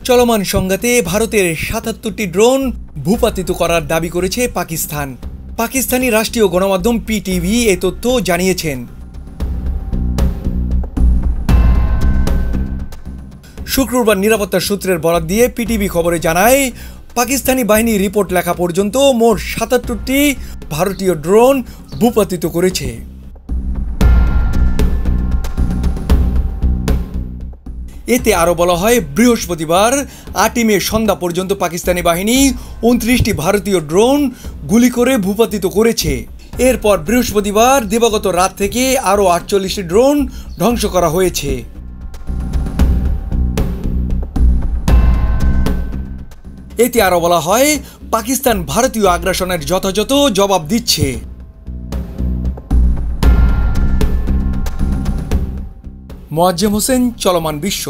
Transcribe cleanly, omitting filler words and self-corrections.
চলমান সংঘাতে ভারতের ৭৭টি ড্রোন ভূপাতিত করার দাবি করেছে পাকিস্তান। পাকিস্তানি রাষ্ট্রীয় গণমাধ্যম পিটিভি এ তথ্য জানিয়েছেন। শুক্রবার নিরাপত্তা সূত্রের বরাত দিয়ে পিটিভি খবরে জানায়, পাকিস্তানি বাহিনী রিপোর্ট লেখা পর্যন্ত মোট ৭৭টি ভারতীয় ড্রোন ভূপাতিত করেছে। এতে আরও বলা হয়, বৃহস্পতিবার ৮ মে সন্ধ্যা পর্যন্ত পাকিস্তানি বাহিনী ২৯টি ভারতীয় ড্রোন গুলি করে ভূপাতিত করেছে। এরপর বৃহস্পতিবার দিবাগত রাত থেকে আরও ৪৮টি ড্রোন ধ্বংস করা হয়েছে। এতে আরও বলা হয়, পাকিস্তান ভারতীয় আগ্রাসনের যথাযথ জবাব দিচ্ছে। মোয়াজ্জেম হোসেন, চলমান বিশ্ব।